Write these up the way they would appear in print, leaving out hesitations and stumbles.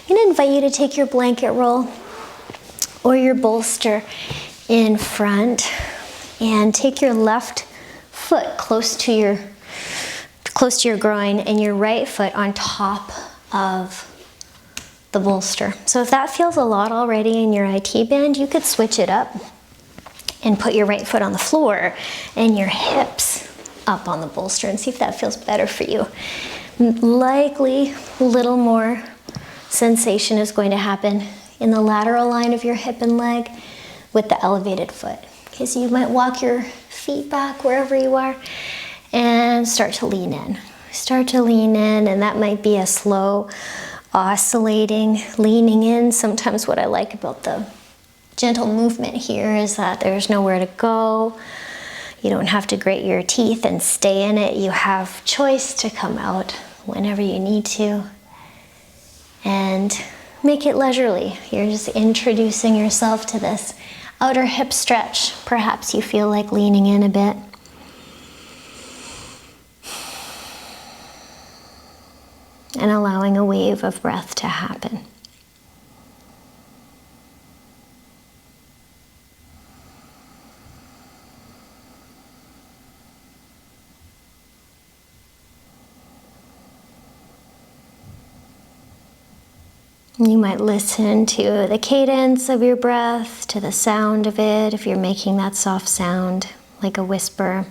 I'm going to invite you to take your blanket roll or your bolster in front and take your left foot close to your groin and your right foot on top of the bolster. So if that feels a lot already in your IT band, you could switch it up and put your right foot on the floor and your hips up on the bolster and see if that feels better for you. Likely a little more sensation is going to happen in the lateral line of your hip and leg with the elevated foot. Okay, so you might walk your feet back wherever you are and start to lean in. Start to lean in, and that might be a slow oscillating, leaning in. Sometimes what I like about the gentle movement here is that there's nowhere to go. You don't have to grate your teeth and stay in it. You have choice to come out whenever you need to. And make it leisurely. You're just introducing yourself to this outer hip stretch. Perhaps you feel like leaning in a bit. And allowing a wave of breath to happen. You might listen to the cadence of your breath, to the sound of it, if you're making that soft sound like a whisper.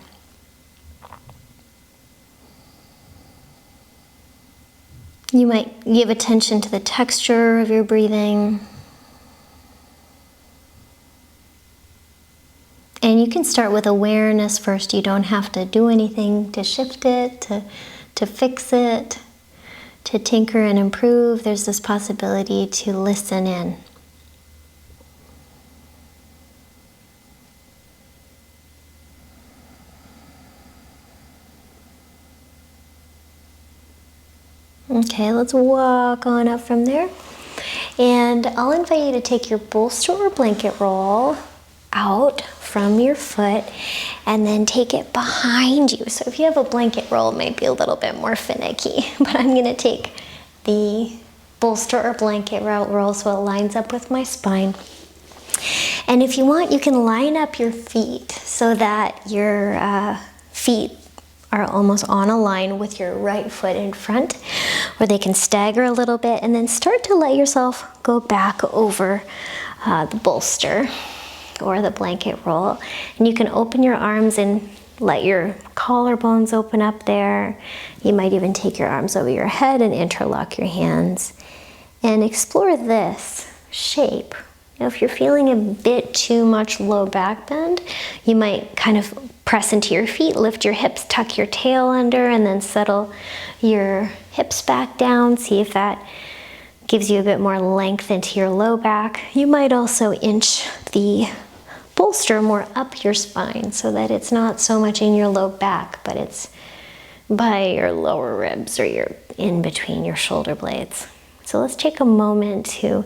You might give attention to the texture of your breathing. And you can start with awareness first. You don't have to do anything to shift it, to fix it, to tinker and improve. There's this possibility to listen in. Okay, let's walk on up from there. And I'll invite you to take your bolster or blanket roll out from your foot and then take it behind you. So if you have a blanket roll, it might be a little bit more finicky, but I'm going to take the bolster or blanket roll so it lines up with my spine. And if you want, you can line up your feet so that your feet are almost on a line with your right foot in front, or they can stagger a little bit, and then start to let yourself go back over the bolster or the blanket roll. And you can open your arms and let your collarbones open up there. You might even take your arms over your head and interlock your hands and explore this shape. Now, if you're feeling a bit too much low back bend, you might kind of press into your feet, lift your hips, tuck your tail under, and then settle your hips back down. See if that gives you a bit more length into your low back. You might also inch the bolster more up your spine so that it's not so much in your low back, but it's by your lower ribs or you're in between your shoulder blades. So let's take a moment to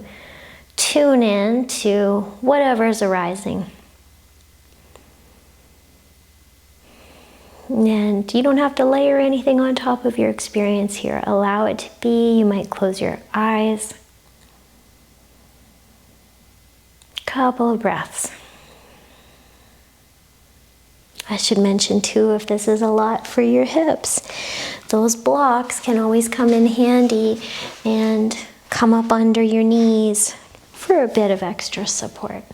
tune in to whatever's arising. And you don't have to layer anything on top of your experience here. Allow it to be. You might close your eyes. Couple of breaths. I should mention too, if this is a lot for your hips, those blocks can always come in handy and come up under your knees for a bit of extra support.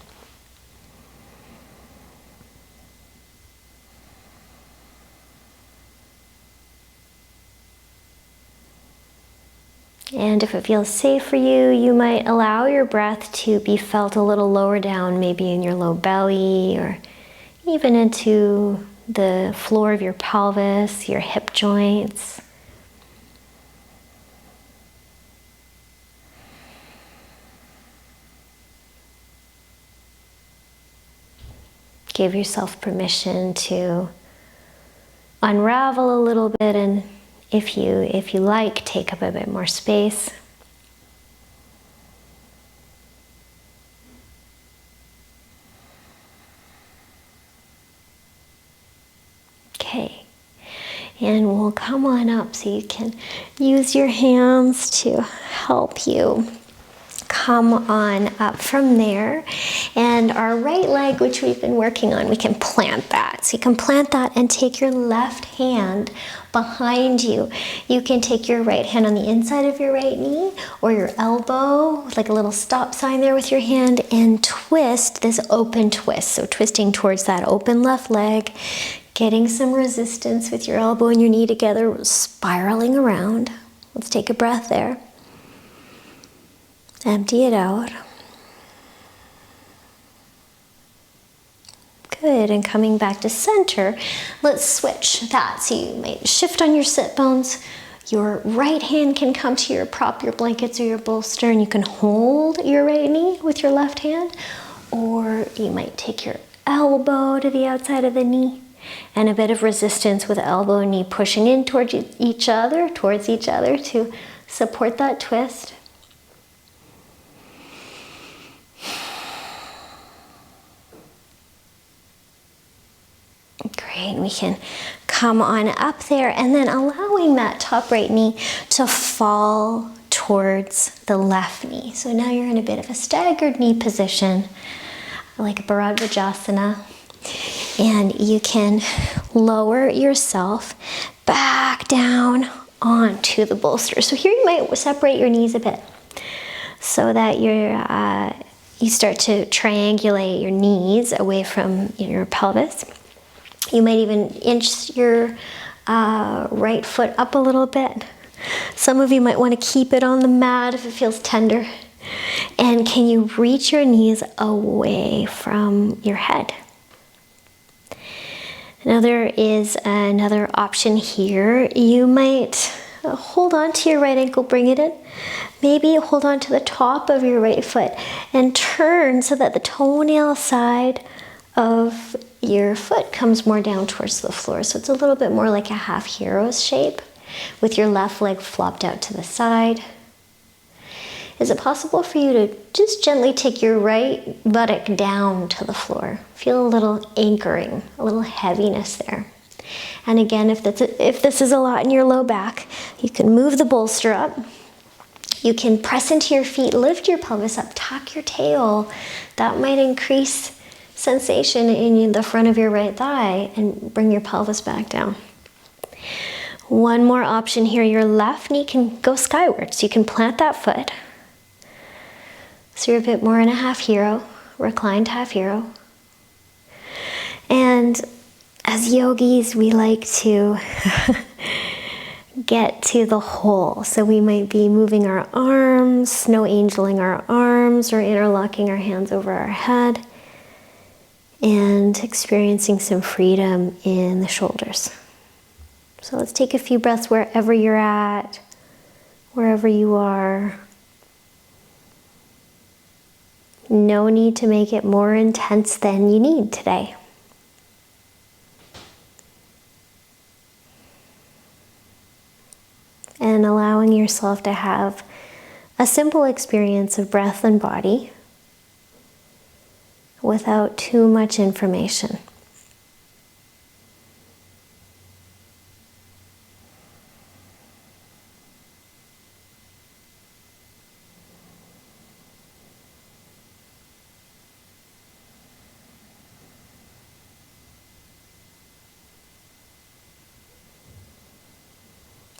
And if it feels safe for you, you might allow your breath to be felt a little lower down, maybe in your low belly or even into the floor of your pelvis, your hip joints. Give yourself permission to unravel a little bit, and if you like, take up a bit more space. Okay, and we'll come on up so you can use your hands to help you come on up from there. And our right leg, which we've been working on, we can plant that. So you can plant that and take your left hand behind you. You can take your right hand on the inside of your right knee or your elbow, like a little stop sign there with your hand, and twist this open twist. So twisting towards that open left leg, getting some resistance with your elbow and your knee together, spiraling around. Let's take a breath there. Empty it out. Good, and coming back to center, let's switch that. So you might shift on your sit bones. Your right hand can come to your prop, your blankets or your bolster, and you can hold your right knee with your left hand, or you might take your elbow to the outside of the knee and a bit of resistance with elbow and knee pushing in towards each other to support that twist. Great, we can come on up there and then allowing that top right knee to fall towards the left knee. So now you're in a bit of a staggered knee position, like a Bharadvajasana, and you can lower yourself back down onto the bolster. So here you might separate your knees a bit so that you start to triangulate your knees away from your pelvis. You might even inch your right foot up a little bit. Some of you might want to keep it on the mat if it feels tender. And can you reach your knees away from your head? Now there is another option here. You might hold on to your right ankle, bring it in. Maybe hold on to the top of your right foot and turn so that the toenail side of your foot comes more down towards the floor. So it's a little bit more like a half hero's shape with your left leg flopped out to the side. Is it possible for you to just gently take your right buttock down to the floor? Feel a little anchoring, a little heaviness there. And again, if this is a lot in your low back, you can move the bolster up. You can press into your feet, lift your pelvis up, tuck your tail. That might increase sensation in the front of your right thigh and bring your pelvis back down. One more option here, your left knee can go skyward. So you can plant that foot. So you're a bit more in a half hero, reclined half hero. And as yogis, we like to get to the whole. So we might be moving our arms, snow angeling our arms, or interlocking our hands over our head, and experiencing some freedom in the shoulders. So let's take a few breaths wherever you're at, wherever you are. No need to make it more intense than you need today. And allowing yourself to have a simple experience of breath and body without too much information.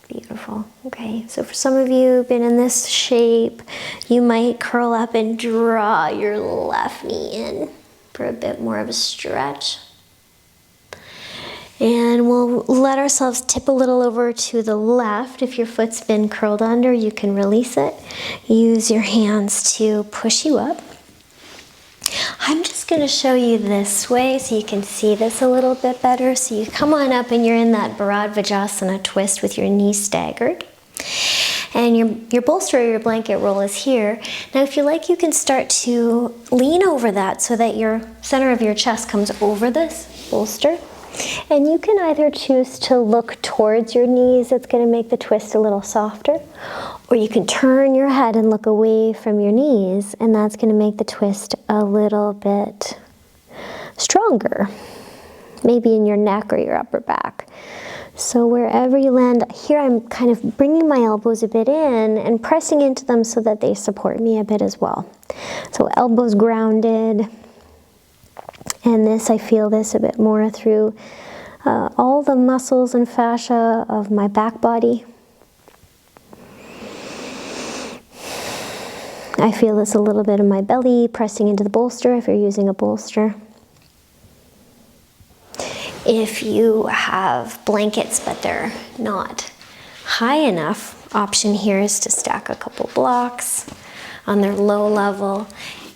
Beautiful. Okay, so for some of you who've been in this shape, you might curl up and draw your left knee in for a bit more of a stretch. And we'll let ourselves tip a little over to the left. If your foot's been curled under, you can release it. Use your hands to push you up. I'm just going to show you this way so you can see this a little bit better. So you come on up and you're in that Bharadvajasana twist with your knees staggered. And your bolster or your blanket roll is here. Now if you like, you can start to lean over that so that your center of your chest comes over this bolster. And you can either choose to look towards your knees, that's going to make the twist a little softer, or you can turn your head and look away from your knees, and that's going to make the twist a little bit stronger, maybe in your neck or your upper back. So wherever you land, here I'm kind of bringing my elbows a bit in and pressing into them so that they support me a bit as well. So elbows grounded, and this, I feel this a bit more through all the muscles and fascia of my back body. I feel this a little bit in my belly, pressing into the bolster if you're using a bolster. If you have blankets but they're not high enough, option here is to stack a couple blocks on their low level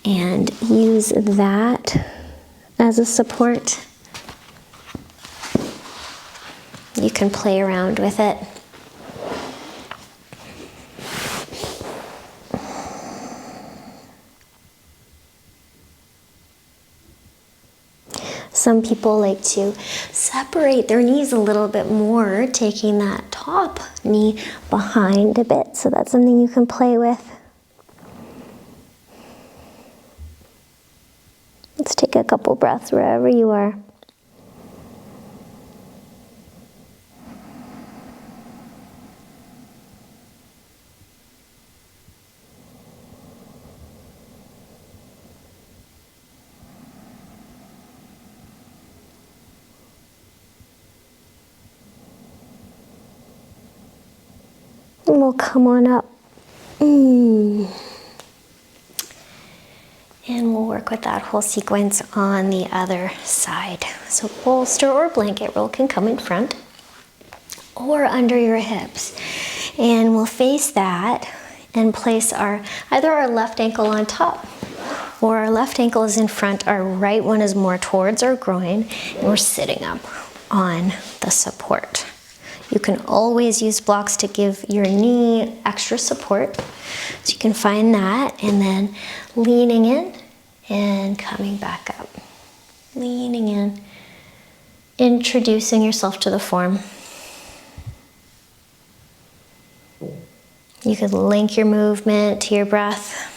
and use that as a support. You can play around with it. Some people like to separate their knees a little bit more, taking that top knee behind a bit. So that's something you can play with. Let's take a couple breaths wherever you are. And we'll come on up. And we'll work with that whole sequence on the other side. So bolster or blanket roll can come in front or under your hips. And we'll face that and place either our left ankle on top or our left ankle is in front, our right one is more towards our groin, and we're sitting up on the support. You can always use blocks to give your knee extra support. So you can find that, and then leaning in and coming back up. Leaning in, introducing yourself to the form. You could link your movement to your breath.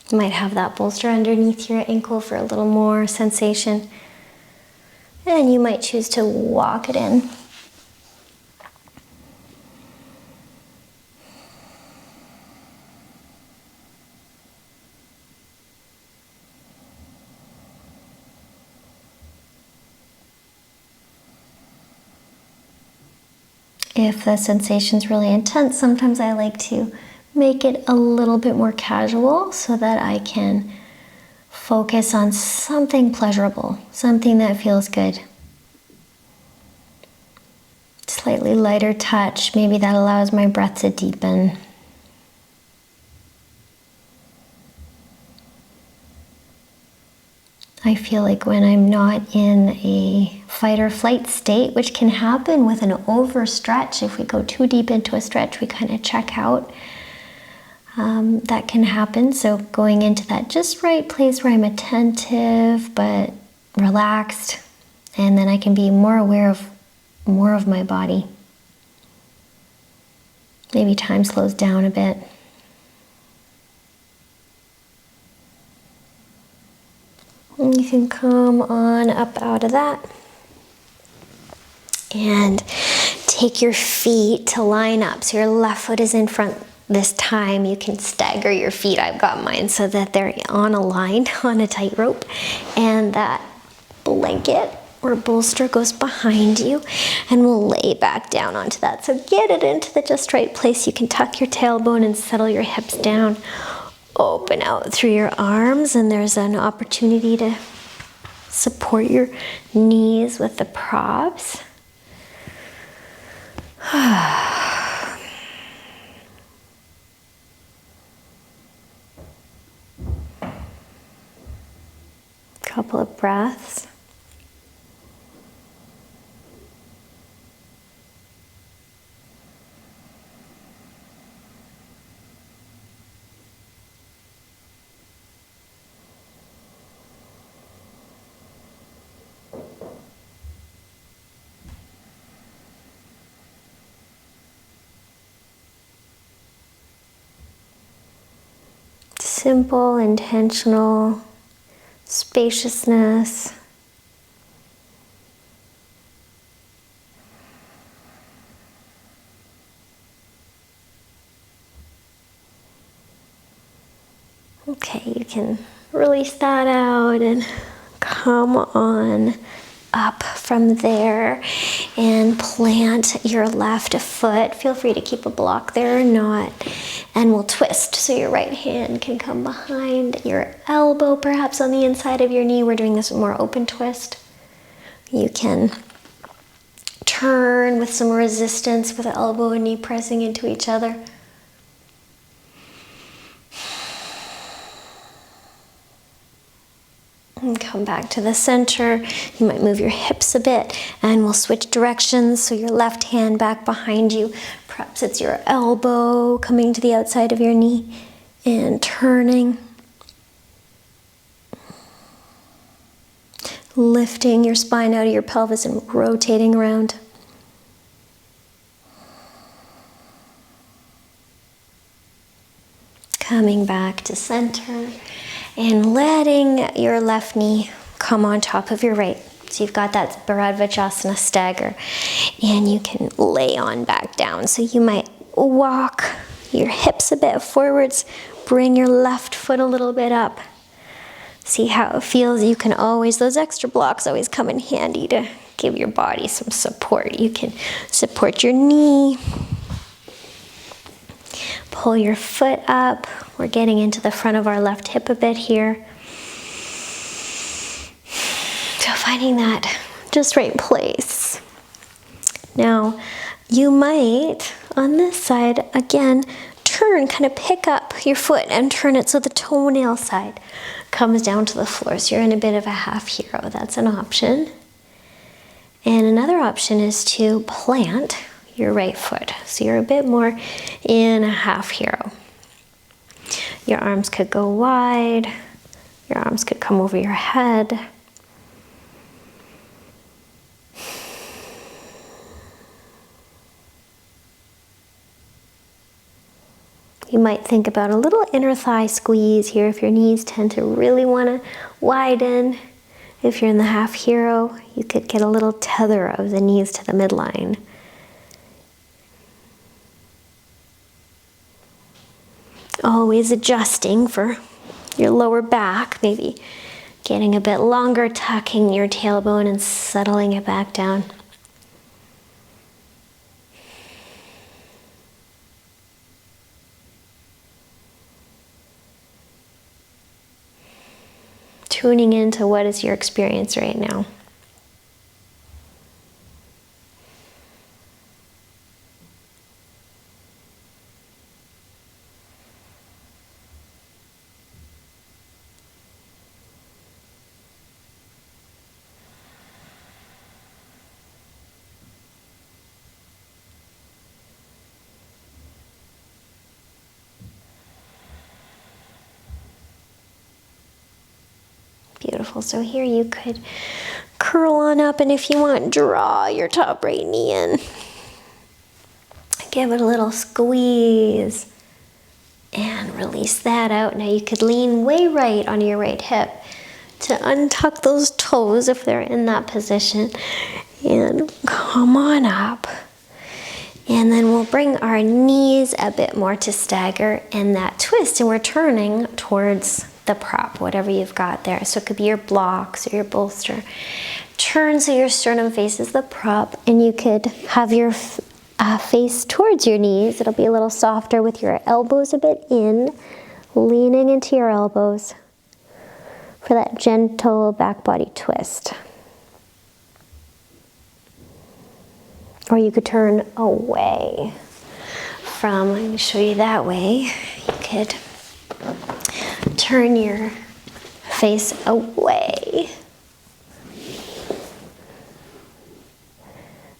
You might have that bolster underneath your ankle for a little more sensation. And you might choose to walk it in. If the sensation's really intense, sometimes I like to make it a little bit more casual so that I can focus on something pleasurable, something that feels good. Slightly lighter touch, maybe that allows my breath to deepen. I feel like when I'm not in a fight or flight state, which can happen with an overstretch, if we go too deep into a stretch, we kind of check out. That can happen. So going into that just right place where I'm attentive but relaxed, and then I can be more aware of more of my body. Maybe time slows down a bit. And you can come on up out of that and take your feet to line up. So your left foot is in front. This time you can stagger your feet. I've got mine so that they're on a line, on a tightrope, and that blanket or bolster goes behind you, and we'll lay back down onto that. So get it into the just right place. You can tuck your tailbone and settle your hips down. Open out through your arms, and there's an opportunity to support your knees with the props. Couple of breaths. simple, intentional spaciousness. Okay, you can release that out and come on up from there and plant your left foot. Feel free to keep a block there or not. And we'll twist. So your right hand can come behind your elbow, perhaps on the inside of your knee. We're doing this more open twist. You can turn with some resistance with the elbow and knee pressing into each other. And come back to the center. You might move your hips a bit and we'll switch directions. So your left hand back behind you. Perhaps it's your elbow coming to the outside of your knee and turning. Lifting your spine out of your pelvis and rotating around. Coming back to center. And letting your left knee come on top of your right. So you've got that Bharadvajasana stagger. And you can lay on back down. So you might walk your hips a bit forwards. Bring your left foot a little bit up. See how it feels. You can always, those extra blocks always come in handy to give your body some support. You can support your knee. Pull your foot up. We're getting into the front of our left hip a bit here. So finding that just right place. Now, you might, on this side, again, turn, kind of pick up your foot and turn it so the toenail side comes down to the floor. So you're in a bit of a half hero. That's an option. And another option is to plant your right foot. So you're a bit more in a half hero. Your arms could go wide. Your arms could come over your head. You might think about a little inner thigh squeeze here if your knees tend to really want to widen. If you're in the half hero, you could get a little tether of the knees to the midline. Always adjusting for your lower back, maybe getting a bit longer, tucking your tailbone and settling it back down. Tuning into what is your experience right now. Beautiful. So here you could curl on up, and if you want, draw your top right knee in. Give it a little squeeze and release that out. Now you could lean way right on your right hip to untuck those toes if they're in that position and come on up. And then we'll bring our knees a bit more to stagger in that twist, and we're turning towards the prop, whatever you've got there. So it could be your blocks or your bolster. Turn so your sternum faces the prop, and you could have your face towards your knees. It'll be a little softer with your elbows a bit in, leaning into your elbows for that gentle back body twist. Or you could turn away from, I'm going to show you that way. You could turn your face away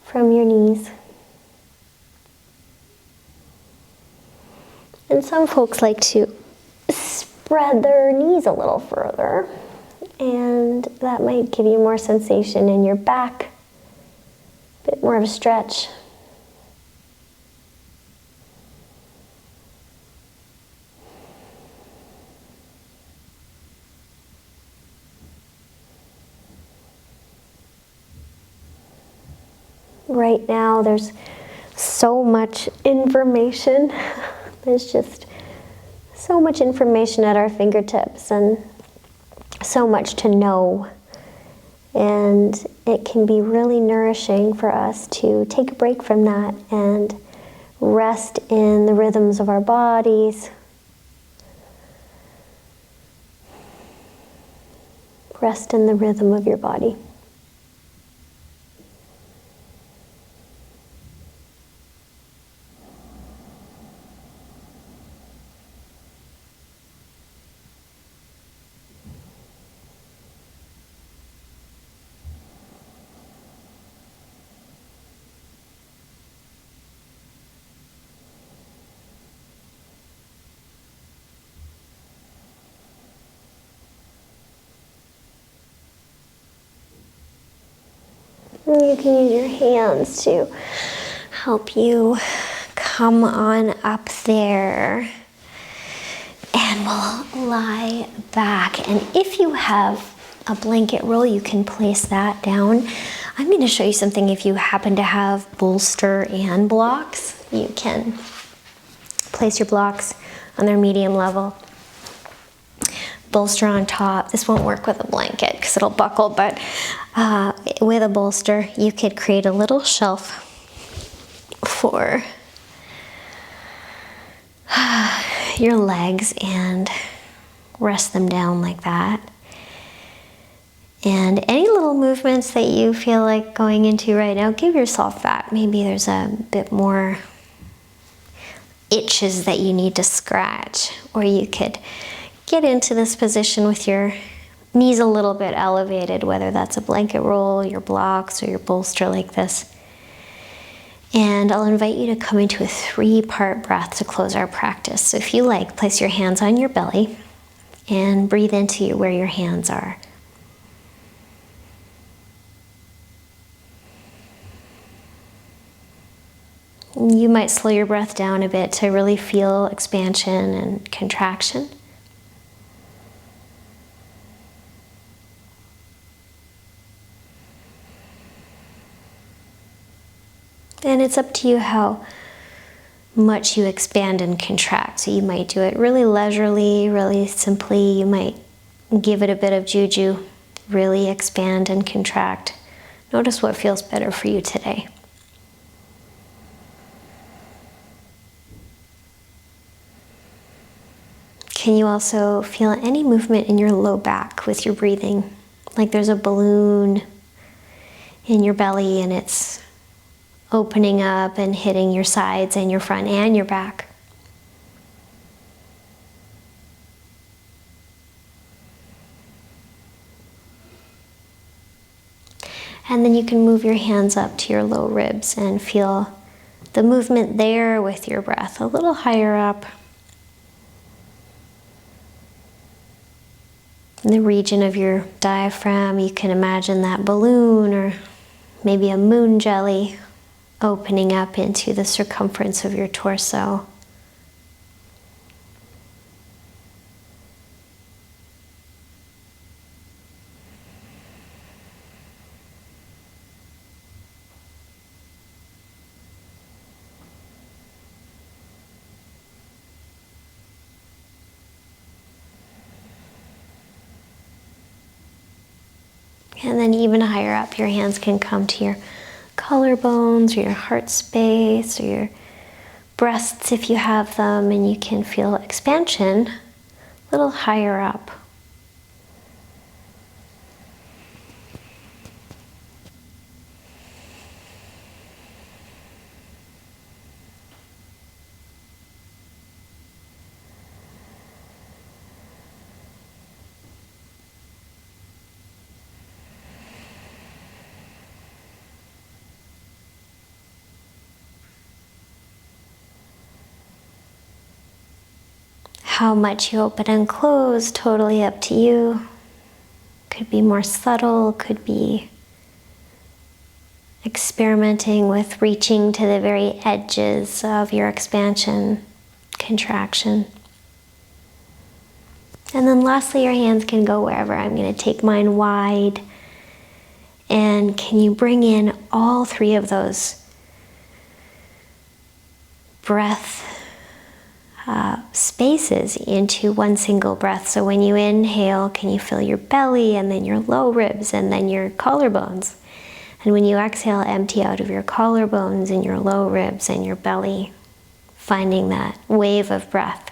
from your knees. And some folks like to spread their knees a little further, and that might give you more sensation in your back, a bit more of a stretch. Right now, there's so much information. There's just so much information at our fingertips and so much to know. And it can be really nourishing for us to take a break from that and rest in the rhythms of our bodies. Rest in the rhythm of your body. You can use your hands to help you come on up there. And we'll lie back. And if you have a blanket roll, you can place that down. I'm going to show you something. If you happen to have bolster and blocks, you can place your blocks on their medium level. Bolster on top. This won't work with a blanket because it'll buckle, but with a bolster, you could create a little shelf for your legs and rest them down like that. And any little movements that you feel like going into right now, give yourself that. Maybe there's a bit more itches that you need to scratch, or you could get into this position with your knees a little bit elevated, whether that's a blanket roll, your blocks, or your bolster like this. And I'll invite you to come into a 3-part breath to close our practice. So if you like, place your hands on your belly and breathe into where your hands are. You might slow your breath down a bit to really feel expansion and contraction. And it's up to you how much you expand and contract. So you might do it really leisurely, really simply. You might give it a bit of juju, really expand and contract. Notice what feels better for you today. Can you also feel any movement in your low back with your breathing? Like there's a balloon in your belly and it's opening up and hitting your sides and your front and your back. And then you can move your hands up to your low ribs and feel the movement there with your breath a little higher up. In the region of your diaphragm, you can imagine that balloon or maybe a moon jelly opening up into the circumference of your torso. And then even higher up, your hands can come to your collarbones or your heart space or your breasts if you have them, and you can feel expansion a little higher up. How much you open and close, totally up to you. Could be more subtle, could be experimenting with reaching to the very edges of your expansion, contraction. And then lastly, your hands can go wherever. I'm going to take mine wide And can you bring in all three of those breath spaces into one single breath? So when you inhale, can you feel your belly and then your low ribs and then your collarbones? And when you exhale, empty out of your collarbones and your low ribs and your belly, finding that wave of breath.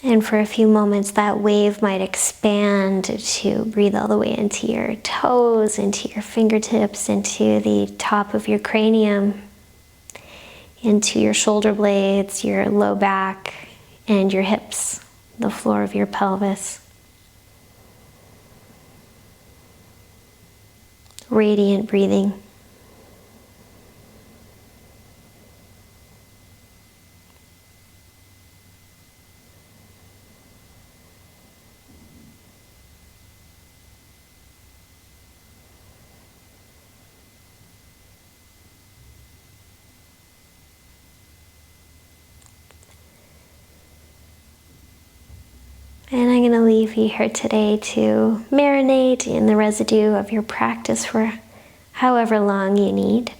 And for a few moments, that wave might expand to breathe all the way into your toes, into your fingertips, into the top of your cranium, into your shoulder blades, your low back, and your hips, the floor of your pelvis. Radiant breathing. And I'm going to leave you here today to marinate in the residue of your practice for however long you need.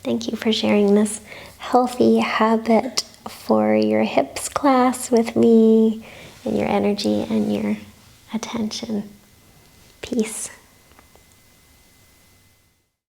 Thank you for sharing this healthy habit for your hips class with me, and your energy and your attention. Peace.